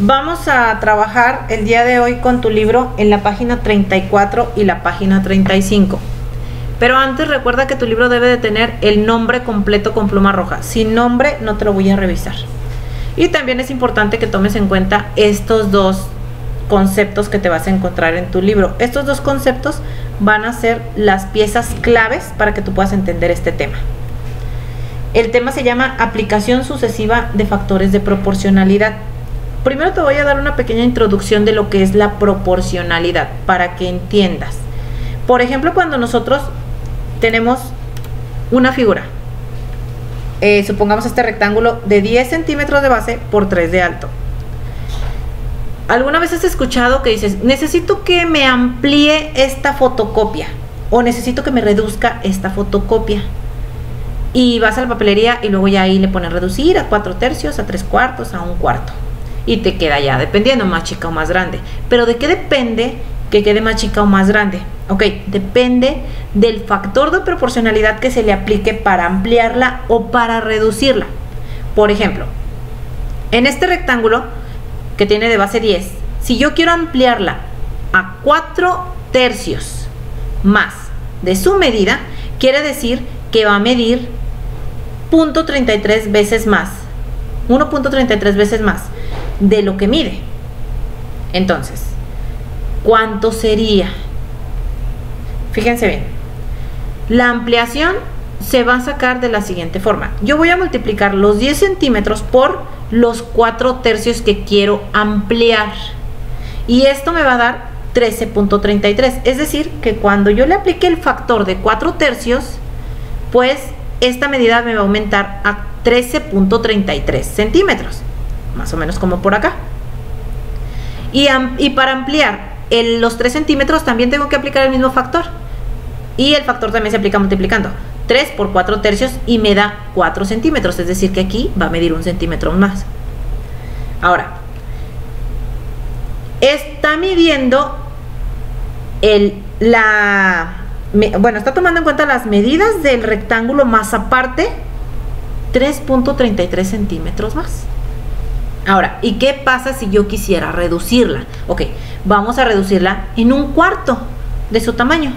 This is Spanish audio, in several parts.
Vamos a trabajar el día de hoy con tu libro en la página 34 y la página 35. Pero antes recuerda que tu libro debe de tener el nombre completo con pluma roja. Sin nombre no te lo voy a revisar. Y también es importante que tomes en cuenta estos dos conceptos que te vas a encontrar en tu libro. Estos dos conceptos van a ser las piezas claves para que tú puedas entender este tema. El tema se llama aplicación sucesiva de factores de proporcionalidad. Primero te voy a dar una pequeña introducción de lo que es la proporcionalidad para que entiendas. Por ejemplo, cuando nosotros tenemos una figura, supongamos este rectángulo de 10 centímetros de base por 3 de alto. ¿Alguna vez has escuchado que dices, necesito que me amplíe esta fotocopia o necesito que me reduzca esta fotocopia? Y vas a la papelería y luego ya ahí le pones reducir a 4/3, a 3/4, a 1/4. Y te queda ya, dependiendo, más chica o más grande. ¿Pero de qué depende que quede más chica o más grande? Ok, depende del factor de proporcionalidad que se le aplique para ampliarla o para reducirla. Por ejemplo, en este rectángulo que tiene de base 10, si yo quiero ampliarla a 4/3 más de su medida, quiere decir que va a medir 0.33 veces más, 1.33 veces más de lo que mide. Entonces, ¿cuánto sería? Fíjense bien, la ampliación se va a sacar de la siguiente forma. Yo voy a multiplicar los 10 centímetros por los 4/3 que quiero ampliar y esto me va a dar 13.33, es decir, que cuando yo le aplique el factor de 4/3, pues esta medida me va a aumentar a 13.33 centímetros, más o menos como por acá. Y para ampliar los 3 centímetros también tengo que aplicar el mismo factor. Y el factor también se aplica multiplicando. 3 por 4/3 y me da 4 centímetros. Es decir que aquí va a medir 1 centímetro más. Ahora, está midiendo está tomando en cuenta las medidas del rectángulo más aparte 3.33 centímetros más. Ahora, ¿y qué pasa si yo quisiera reducirla? Ok, vamos a reducirla en 1/4 de su tamaño.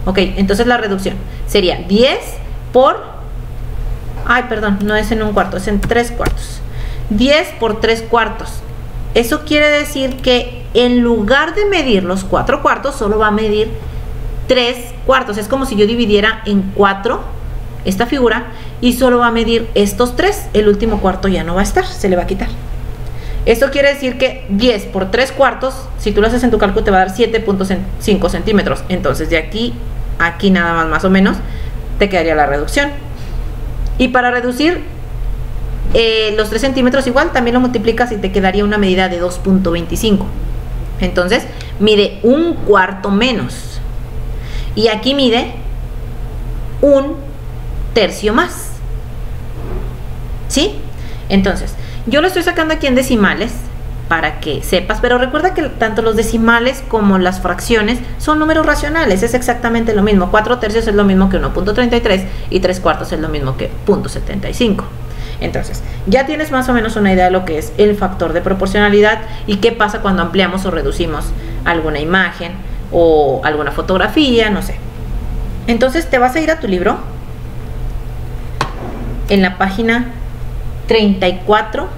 Ok, entonces la reducción sería 10 por... Ay, perdón, no es en 1/4, es en 3/4. 10 por 3/4. Eso quiere decir que en lugar de medir los 4/4, solo va a medir 3/4. Es como si yo dividiera en 4 esta figura y solo va a medir estos 3. El último cuarto ya no va a estar, se le va a quitar. Esto quiere decir que 10 por 3/4, si tú lo haces en tu cálculo, te va a dar 7.5 centímetros. Entonces de aquí a aquí nada más o menos te quedaría la reducción. Y para reducir los 3 centímetros igual, también lo multiplicas y te quedaría una medida de 2.25. Entonces mide 1/4 menos. Y aquí mide 1/3 más. ¿Sí? Entonces, yo lo estoy sacando aquí en decimales para que sepas, pero recuerda que tanto los decimales como las fracciones son números racionales, es exactamente lo mismo. 4/3 es lo mismo que 1.33 y 3/4 es lo mismo que 0.75. Entonces, ya tienes más o menos una idea de lo que es el factor de proporcionalidad y qué pasa cuando ampliamos o reducimos alguna imagen o alguna fotografía, no sé. Entonces te vas a ir a tu libro en la página 34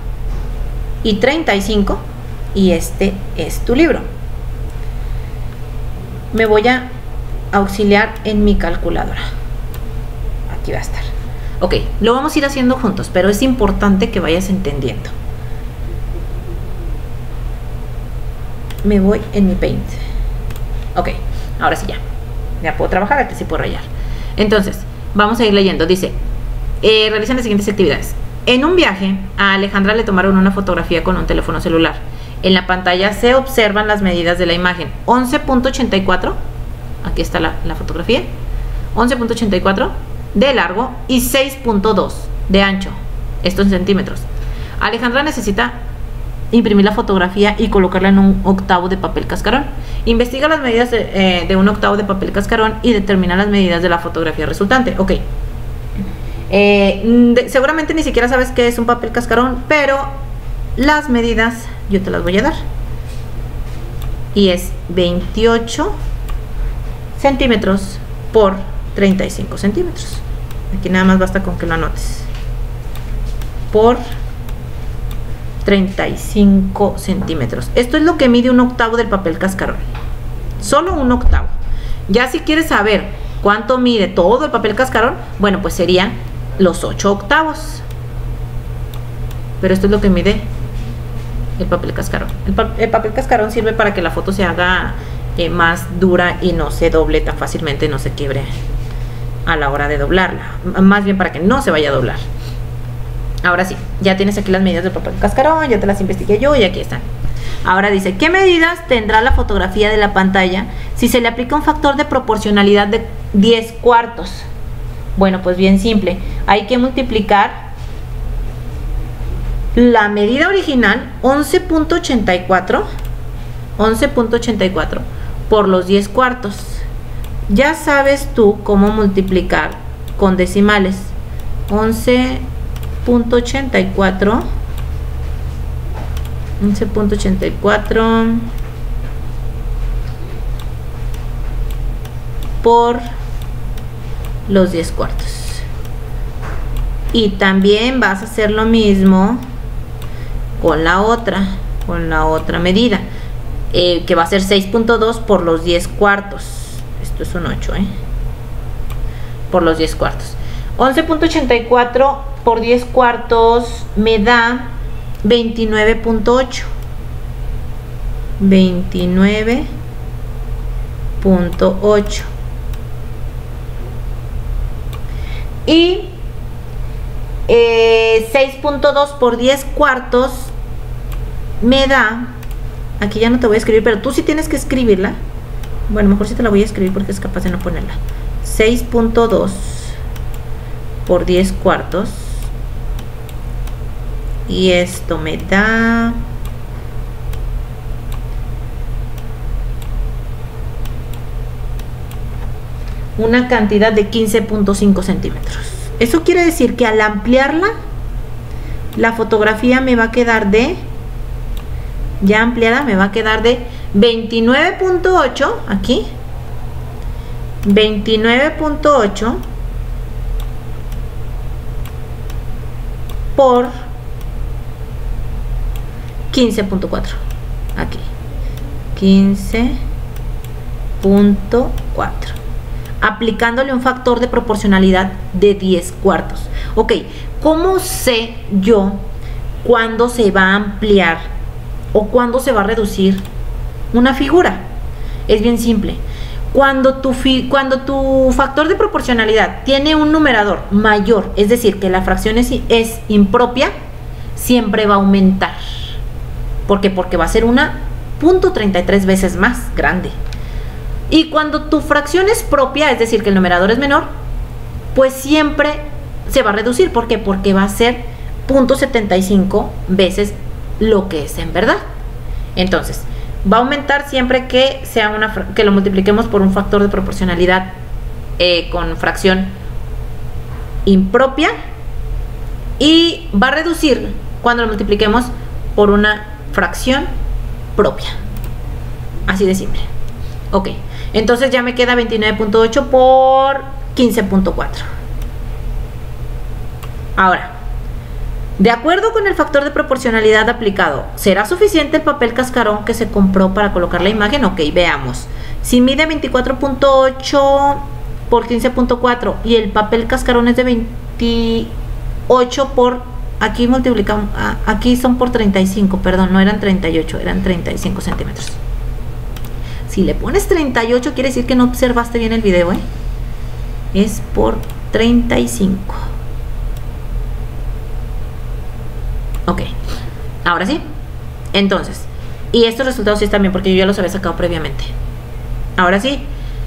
y 35 y este es tu libro. Me voy a auxiliar en mi calculadora. Aquí va a estar. Ok, lo vamos a ir haciendo juntos, pero es importante que vayas entendiendo. Me voy en mi Paint. Ok, ahora sí ya puedo trabajar, aquí sí puedo rayar. Entonces, vamos a ir leyendo. Dice, realizan las siguientes actividades. En un viaje, a Alejandra le tomaron una fotografía con un teléfono celular. En la pantalla se observan las medidas de la imagen. 11.84, aquí está la fotografía, 11.84 de largo y 6.2 de ancho, esto en centímetros. Alejandra necesita imprimir la fotografía y colocarla en un octavo de papel cascarón. Investiga las medidas de un octavo de papel cascarón y determina las medidas de la fotografía resultante. Ok. Seguramente ni siquiera sabes qué es un papel cascarón, pero las medidas yo te las voy a dar. Y es 28 centímetros por 35 centímetros. Aquí nada más basta con que lo anotes. Por 35 centímetros. Esto es lo que mide un octavo del papel cascarón. Solo un octavo. Ya si quieres saber cuánto mide todo el papel cascarón, bueno, pues serían los 8 octavos. Pero esto es lo que mide el papel cascarón. El papel cascarón sirve para que la foto se haga más dura y no se doble tan fácilmente, no se quiebre a la hora de doblarla. Más bien para que no se vaya a doblar. Ahora sí, ya tienes aquí las medidas del papel cascarón, ya te las investigué yo y aquí están. Ahora dice, ¿qué medidas tendrá la fotografía de la pantalla si se le aplica un factor de proporcionalidad de 10 cuartos? Bueno, pues bien simple. Hay que multiplicar la medida original, 11.84 por los 10 cuartos. Ya sabes tú cómo multiplicar con decimales. 11.84 por los 10 cuartos. Y también vas a hacer lo mismo con la otra medida, que va a ser 6.2 por los 10 cuartos. Esto es un 8, por los 10 cuartos. 11.84 por 10 cuartos me da 29.8. 29.8. Y 6.2 por 10 cuartos me da, aquí ya no te voy a escribir, pero tú sí tienes que escribirla. Bueno, mejor sí te la voy a escribir porque es capaz de no ponerla. 6.2 por 10 cuartos. Y esto me da una cantidad de 15.5 centímetros. Eso quiere decir que al ampliarla, la fotografía me va a quedar de, ya ampliada, me va a quedar de 29.8, aquí, 29.8 por 15.4, aquí, 15.4. aplicándole un factor de proporcionalidad de 10 cuartos. Ok, ¿cómo sé yo cuándo se va a ampliar o cuándo se va a reducir una figura? Es bien simple. Cuando tu factor de proporcionalidad tiene un numerador mayor, es decir, que la fracción es impropia, siempre va a aumentar. ¿Por qué? Porque va a ser una 0.33 veces más grande. Y cuando tu fracción es propia, es decir, que el numerador es menor, pues siempre se va a reducir. ¿Por qué? Porque va a ser 0.75 veces lo que es en verdad. Entonces, va a aumentar siempre que que lo multipliquemos por un factor de proporcionalidad con fracción impropia, y va a reducir cuando lo multipliquemos por una fracción propia. Así de simple. Ok, entonces ya me queda 29.8 por 15.4. Ahora, de acuerdo con el factor de proporcionalidad aplicado, ¿será suficiente el papel cascarón que se compró para colocar la imagen? Ok, veamos. Si mide 24.8 por 15.4 y el papel cascarón es de 28 por... Aquí multiplicamos... aquí son por 35, perdón, no eran 38, eran 35 centímetros. Si le pones 38, quiere decir que no observaste bien el video, Es por 35. Ok, ahora sí. Entonces, y estos resultados sí están bien porque yo ya los había sacado previamente. Ahora sí,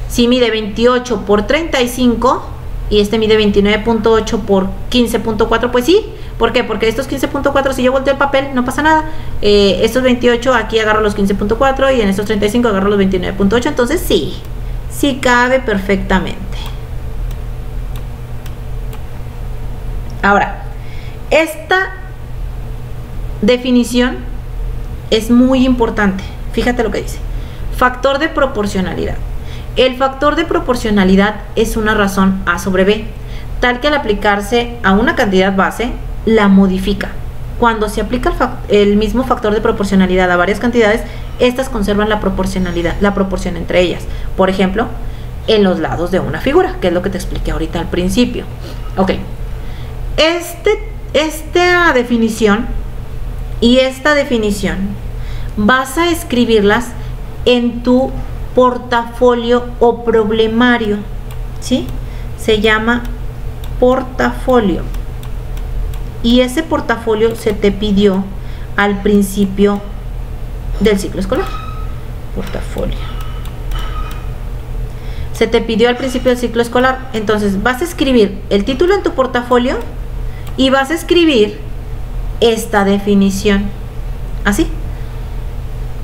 si mide 28 por 35 y este mide 29.8 por 15.4, pues sí. ¿Por qué? Porque estos 15.4, si yo volteo el papel, no pasa nada. Estos 28, aquí agarro los 15.4 y en estos 35 agarro los 29.8. Entonces sí, sí cabe perfectamente. Ahora, esta definición es muy importante. Fíjate lo que dice. Factor de proporcionalidad. El factor de proporcionalidad es una razón A sobre B, tal que al aplicarse a una cantidad base, la modifica. Cuando se aplica el mismo factor de proporcionalidad a varias cantidades, estas conservan la proporcionalidad, la proporción entre ellas. Por ejemplo, en los lados de una figura, que es lo que te expliqué ahorita al principio. Ok. Esta definición y esta definición vas a escribirlas en tu portafolio o problemario, ¿sí? Se llama portafolio. Y ese portafolio se te pidió al principio del ciclo escolar. Portafolio. Se te pidió al principio del ciclo escolar. Entonces vas a escribir el título en tu portafolio y vas a escribir esta definición. Así.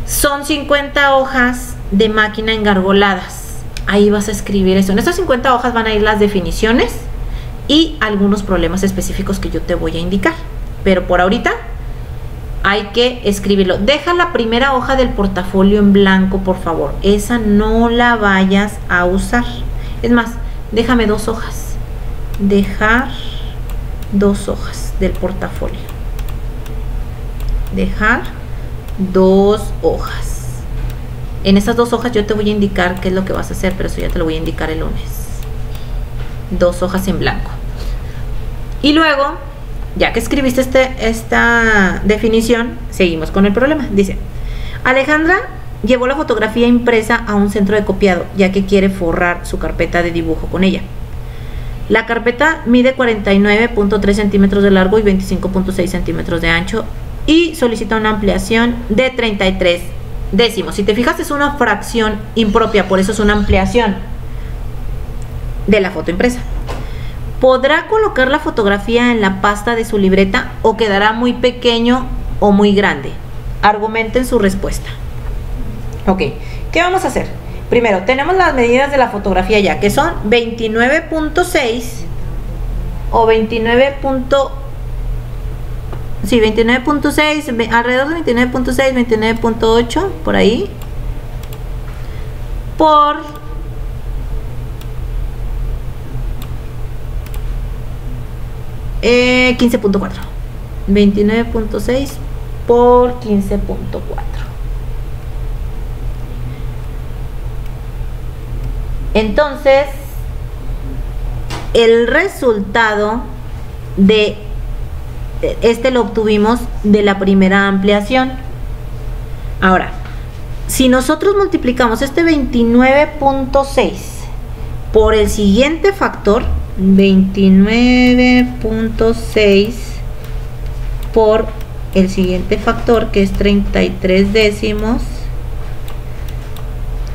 Son 50 hojas de máquina engargoladas. Ahí vas a escribir eso. En estas 50 hojas van a ir las definiciones y algunos problemas específicos que yo te voy a indicar. Pero por ahorita hay que escribirlo. Deja la primera hoja del portafolio en blanco, por favor. Esa no la vayas a usar. Es más, déjame 2 hojas. Dejar 2 hojas del portafolio. Dejar 2 hojas. En esas 2 hojas yo te voy a indicar qué es lo que vas a hacer, pero eso ya te lo voy a indicar el lunes. 2 hojas en blanco. Y luego, ya que escribiste esta definición, seguimos con el problema. Dice, Alejandra llevó la fotografía impresa a un centro de copiado, ya que quiere forrar su carpeta de dibujo con ella. La carpeta mide 49.3 centímetros de largo y 25.6 centímetros de ancho y solicita una ampliación de 33 décimos. Si te fijas, es una fracción impropia, por eso es una ampliación de la foto impresa. ¿Podrá colocar la fotografía en la pasta de su libreta o quedará muy pequeño o muy grande? Argumenten su respuesta. Ok, ¿qué vamos a hacer? Primero, tenemos las medidas de la fotografía ya, que son 29.6 o 29.6, alrededor de 29.6, 29.8, por ahí, por 15.4. 29.6 por 15.4. Entonces, el resultado de lo obtuvimos de la primera ampliación. Ahora, si nosotros multiplicamos este 29.6 por el siguiente factor, 29.6 por el siguiente factor, que es 33 décimos.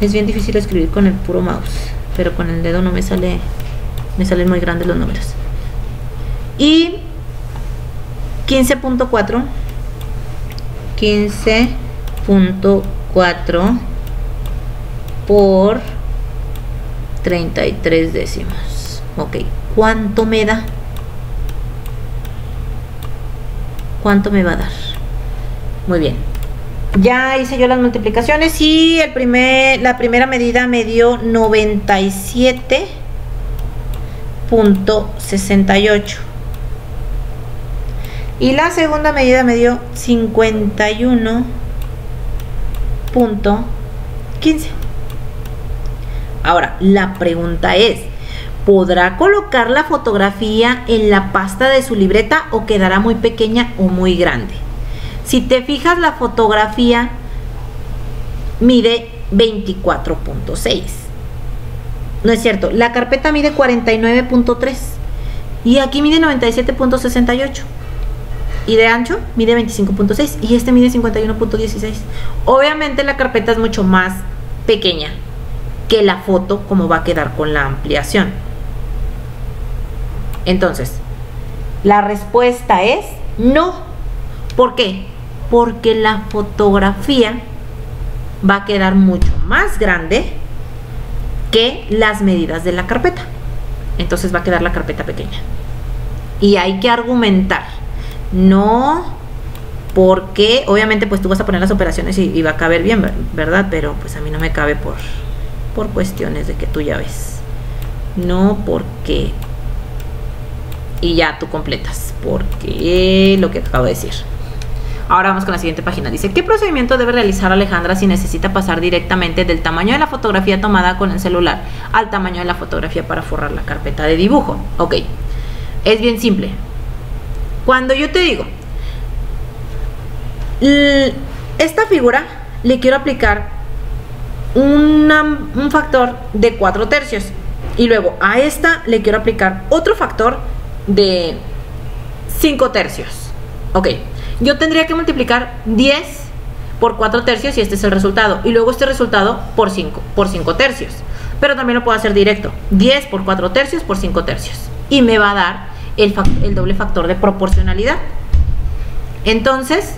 Es bien difícil escribir con el puro mouse, pero con el dedo no me salen muy grandes los números. Y 15.4 por 33 décimos. Ok, ¿cuánto me da? ¿Cuánto me va a dar? Muy bien. Ya hice yo las multiplicaciones y la primera medida me dio 97.68 y la segunda medida me dio 51.15. Ahora, la pregunta es, ¿podrá colocar la fotografía en la pasta de su libreta o quedará muy pequeña o muy grande? Si te fijas, la fotografía mide 24.6. No es cierto, la carpeta mide 49.3 y aquí mide 97.68. Y de ancho mide 25.6 y este mide 51.16. Obviamente la carpeta es mucho más pequeña que la foto, como va a quedar con la ampliación. Entonces, la respuesta es no. ¿Por qué? Porque la fotografía va a quedar mucho más grande que las medidas de la carpeta. Entonces va a quedar la carpeta pequeña. Y hay que argumentar. No porque obviamente pues tú vas a poner las operaciones y va a caber bien, ¿verdad? Pero pues a mí no me cabe por cuestiones de que tú ya ves. No porque... Y ya tú completas, porque lo que acabo de decir. Ahora vamos con la siguiente página. Dice, ¿qué procedimiento debe realizar Alejandra si necesita pasar directamente del tamaño de la fotografía tomada con el celular al tamaño de la fotografía para forrar la carpeta de dibujo? Ok, es bien simple. Cuando yo te digo, esta figura le quiero aplicar un factor de 4/3 y luego a esta le quiero aplicar otro factor de 5/3. Ok, yo tendría que multiplicar 10 por 4/3 y este es el resultado, y luego este resultado por 5/3, pero también lo puedo hacer directo, 10 por 4/3 por 5/3, y me va a dar el doble factor de proporcionalidad. Entonces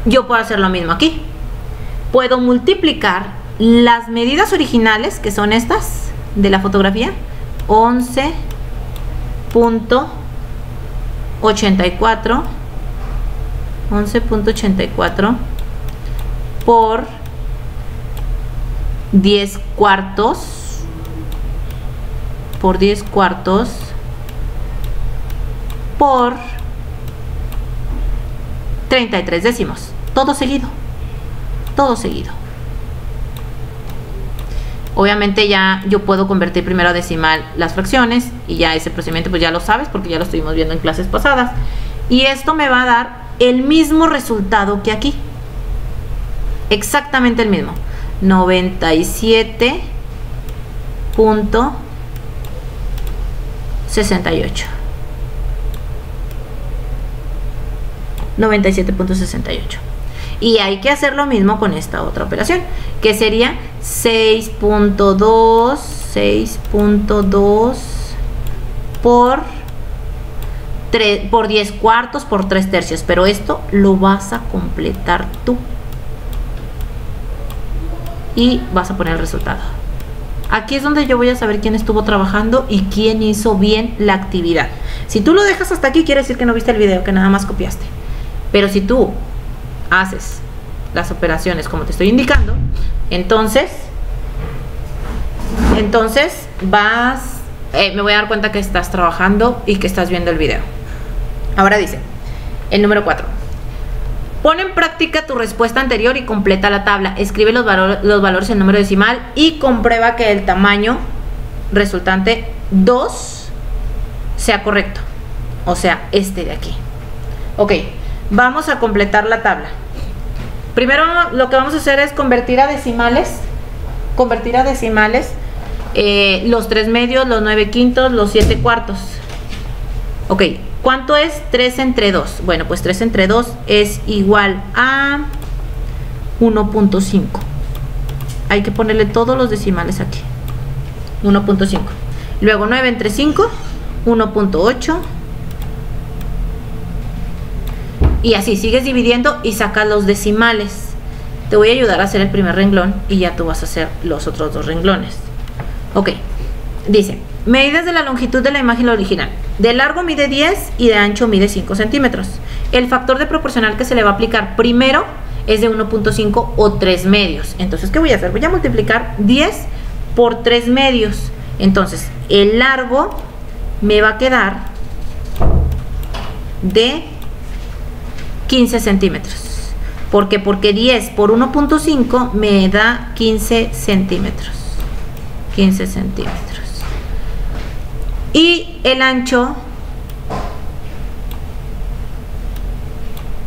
yo puedo hacer lo mismo aquí, puedo multiplicar las medidas originales, que son estas de la fotografía, 11.84 por 10 cuartos por 33 décimos, todo seguido. Obviamente ya yo puedo convertir primero a decimal las fracciones, y ya ese procedimiento pues ya lo sabes porque ya lo estuvimos viendo en clases pasadas, y esto me va a dar el mismo resultado que aquí, exactamente el mismo, 97.68. Y hay que hacer lo mismo con esta otra operación, que sería 6.2 por 10 cuartos por 3/3, pero esto lo vas a completar tú y vas a poner el resultado. Aquí es donde yo voy a saber quién estuvo trabajando y quién hizo bien la actividad. Si tú lo dejas hasta aquí, quiere decir que no viste el video, que nada más copiaste. Pero si tú haces las operaciones como te estoy indicando, entonces me voy a dar cuenta que estás trabajando y que estás viendo el video. Ahora dice, el número 4. Pon en práctica tu respuesta anterior y completa la tabla. Escribe los valores en número decimal y comprueba que el tamaño resultante 2 sea correcto. O sea, este de aquí. Ok, vamos a completar la tabla. Primero lo que vamos a hacer es convertir a decimales. Los 3 medios, los 9 quintos, los 7 cuartos. Ok, ¿cuánto es 3 entre 2? Bueno, pues 3 entre 2 es igual a 1.5. Hay que ponerle todos los decimales aquí. 1.5. Luego 9 entre 5, 1.8. Y así sigues dividiendo y sacas los decimales. Te voy a ayudar a hacer el primer renglón y ya tú vas a hacer los otros 2 renglones. Ok, dice, medidas de la longitud de la imagen original. De largo mide 10 y de ancho mide 5 centímetros. El factor de proporcional que se le va a aplicar primero es de 1.5 o 3 medios. Entonces, ¿qué voy a hacer? Voy a multiplicar 10 por 3 medios. Entonces, el largo me va a quedar de 15 centímetros. ¿Por qué? Porque 10 por 1.5 me da 15 centímetros. 15 centímetros. Y el ancho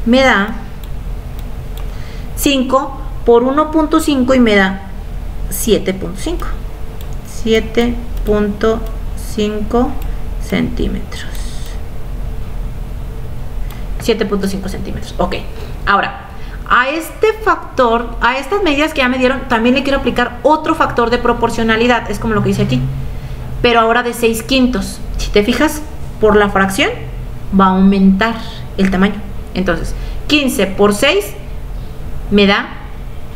me da 5 por 1.5 y me da 7.5. 7.5 centímetros. 7.5 centímetros. Ok. Ahora, a este factor, a estas medidas que ya me dieron, también le quiero aplicar otro factor de proporcionalidad. Es como lo que dice aquí. Pero ahora de 6 quintos. Si te fijas, por la fracción va a aumentar el tamaño. Entonces, 15 por 6 me da,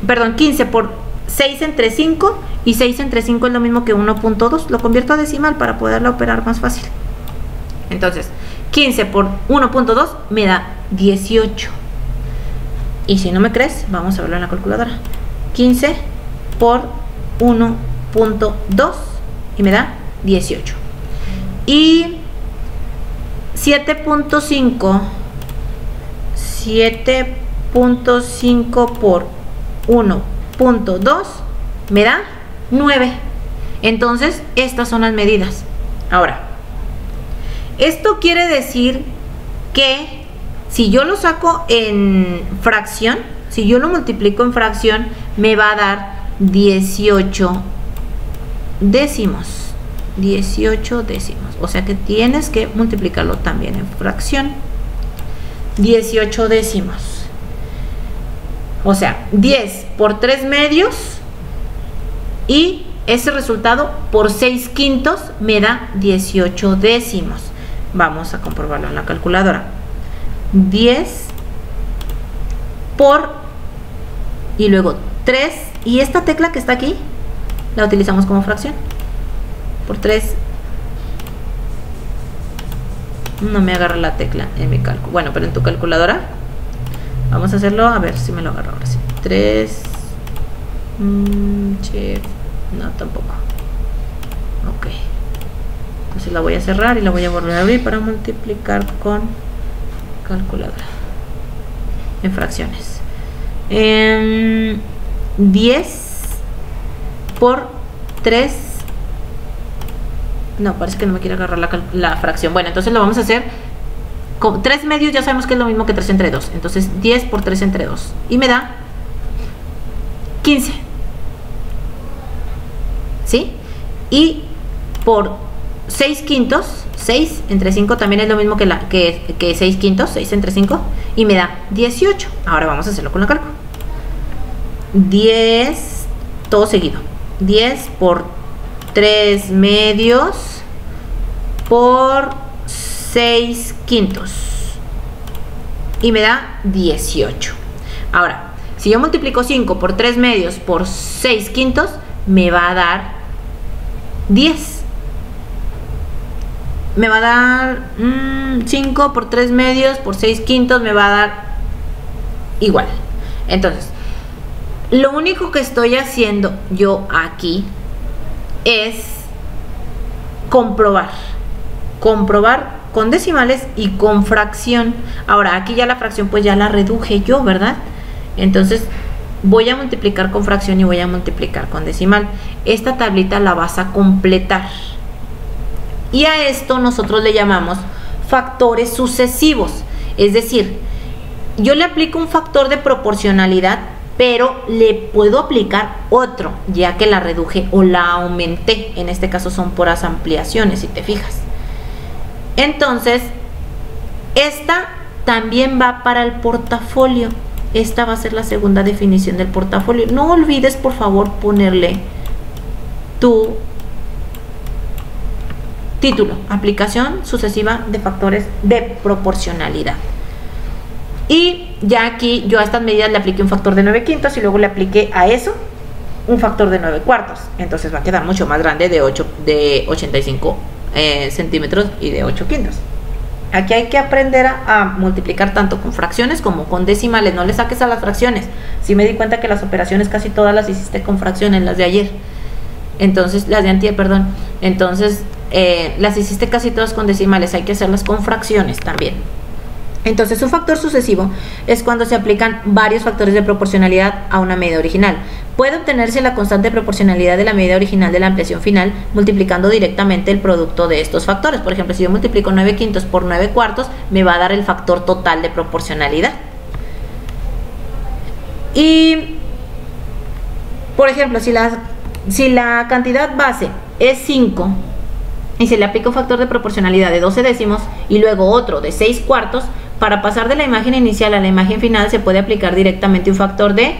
perdón, 15 por 6 entre 5, y 6 entre 5 es lo mismo que 1.2. Lo convierto a decimal para poderla operar más fácil. Entonces, 15 por 1.2 me da 18. Y si no me crees, vamos a verlo en la calculadora. 15 por 1.2 y me da 18. Y 7.5 por 1.2 me da 9. Entonces, estas son las medidas. Ahora, esto quiere decir que si yo lo saco en fracción, si yo lo multiplico en fracción, me va a dar 18 décimos. 18 décimos. O sea que tienes que multiplicarlo también en fracción. 18 décimos. O sea, 10 por 3 medios y ese resultado por 6 quintos me da 18 décimos. Vamos a comprobarlo en la calculadora. 10 por y luego 3 y esta tecla que está aquí la utilizamos como fracción. Por 3 no me agarra la tecla en mi cálculo. Bueno, pero en tu calculadora vamos a hacerlo, a ver si me lo agarra ahora sí. 3 no, tampoco. Ok, entonces la voy a cerrar y la voy a volver a abrir para multiplicar con calculadora en fracciones. 10 por 3. No, parece que no me quiere agarrar la fracción. Bueno, entonces lo vamos a hacer con 3 medios. Ya sabemos que es lo mismo que 3 entre 2. Entonces 10 por 3 entre 2 y me da 15. ¿Sí? Y por 6 quintos, 6 entre 5 también es lo mismo que 6 quintos, 6 entre 5 y me da 18. Ahora vamos a hacerlo con la cálculo. 10, todo seguido. 10 por 3 medios por 6 quintos y me da 18. Ahora, si yo multiplico 5 por 3 medios por 6 quintos, me va a dar 10. Me va a dar 5 por 3 medios por 6 quintos, me va a dar igual. Entonces, lo único que estoy haciendo yo aquí es comprobar con decimales y con fracción. Ahora aquí ya la fracción pues ya la reduje yo, ¿verdad? Entonces voy a multiplicar con fracción y voy a multiplicar con decimal. Esta tablita la vas a completar y a esto nosotros le llamamos factores sucesivos. Es decir, yo le aplico un factor de proporcionalidad, pero le puedo aplicar otro, ya que la reduje o la aumenté. En este caso son puras ampliaciones, si te fijas. Entonces, esta también va para el portafolio. Esta va a ser la segunda definición del portafolio. No olvides, por favor, ponerle tu título: aplicación sucesiva de factores de proporcionalidad. Y ya aquí yo a estas medidas le apliqué un factor de 9 quintos y luego le apliqué a eso un factor de 9 cuartos. Entonces va a quedar mucho más grande, de 85 centímetros y de 8 quintos. Aquí hay que aprender a multiplicar tanto con fracciones como con decimales. No le saques a las fracciones. Sí me di cuenta que las operaciones casi todas las hiciste con fracciones, las de ayer. Entonces, las de antier, perdón. Entonces, las hiciste casi todas con decimales. Hay que hacerlas con fracciones también. Entonces, un factor sucesivo es cuando se aplican varios factores de proporcionalidad a una medida original. Puede obtenerse la constante de proporcionalidad de la medida original de la ampliación final multiplicando directamente el producto de estos factores. Por ejemplo, si yo multiplico 9 quintos por 9 cuartos, me va a dar el factor total de proporcionalidad. Y, por ejemplo, si la cantidad base es 5 y se le aplica un factor de proporcionalidad de 12 décimos y luego otro de 6 cuartos, para pasar de la imagen inicial a la imagen final se puede aplicar directamente un factor de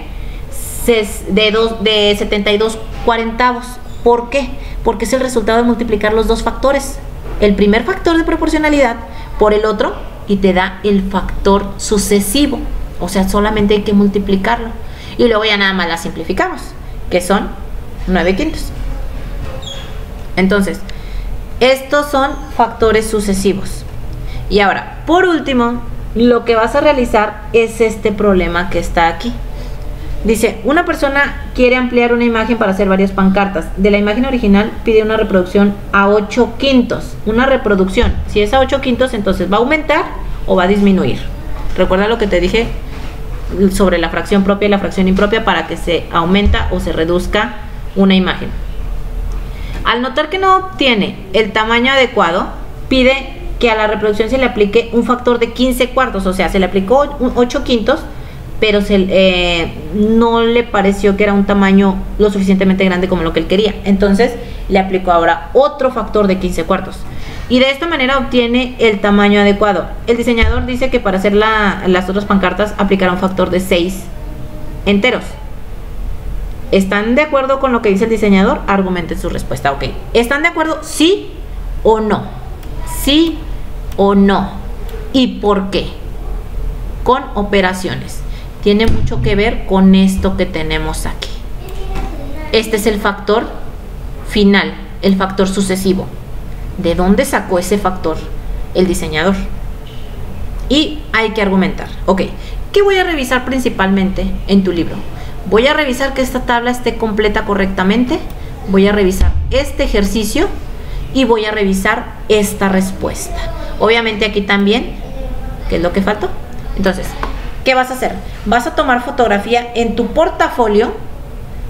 72 cuarentavos. ¿Por qué? Porque es el resultado de multiplicar los dos factores, el primer factor de proporcionalidad por el otro, y te da el factor sucesivo. O sea, solamente hay que multiplicarlo y luego ya nada más la simplificamos, que son 9 quintos. Entonces, estos son factores sucesivos. Y ahora, por último, lo que vas a realizar es este problema que está aquí. Dice, una persona quiere ampliar una imagen para hacer varias pancartas. De la imagen original pide una reproducción a 8/5. Una reproducción, si es a 8/5, entonces va a aumentar o va a disminuir. Recuerda lo que te dije sobre la fracción propia y la fracción impropia para que se aumenta o se reduzca una imagen. Al notar que no obtiene el tamaño adecuado, pide que a la reproducción se le aplique un factor de 15/4, o sea, se le aplicó 8/5, pero no le pareció que era un tamaño lo suficientemente grande como lo que él quería. Entonces le aplicó ahora otro factor de 15/4. Y de esta manera obtiene el tamaño adecuado. El diseñador dice que para hacer las otras pancartas aplicará un factor de 6 enteros. ¿Están de acuerdo con lo que dice el diseñador? Argumenten su respuesta. Ok. ¿Están de acuerdo? ¿Sí o no? ¿Sí o no? ¿Y por qué? Con operaciones. Tiene mucho que ver con esto que tenemos aquí. Este es el factor final, el factor sucesivo. ¿De dónde sacó ese factor el diseñador? Y hay que argumentar. Ok, ¿qué voy a revisar principalmente en tu libro? Voy a revisar que esta tabla esté completa correctamente. Voy a revisar este ejercicio y voy a revisar esta respuesta. Obviamente aquí también, ¿qué es lo que faltó? Entonces, ¿qué vas a hacer? Vas a tomar fotografía en tu portafolio.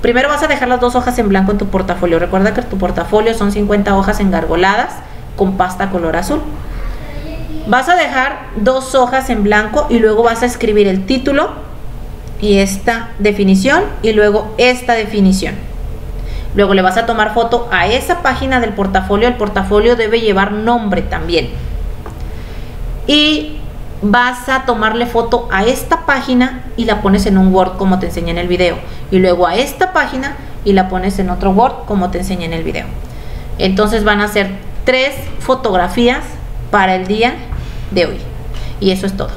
Primero vas a dejar las 2 hojas en blanco en tu portafolio. Recuerda que tu portafolio son 50 hojas engargoladas con pasta color azul. Vas a dejar 2 hojas en blanco y luego vas a escribir el título y esta definición y luego esta definición. Luego le vas a tomar foto a esa página del portafolio. El portafolio debe llevar nombre también. Y vas a tomarle foto a esta página y la pones en un Word como te enseñé en el video. Y luego a esta página y la pones en otro Word como te enseñé en el video. Entonces van a ser 3 fotografías para el día de hoy. Y eso es todo.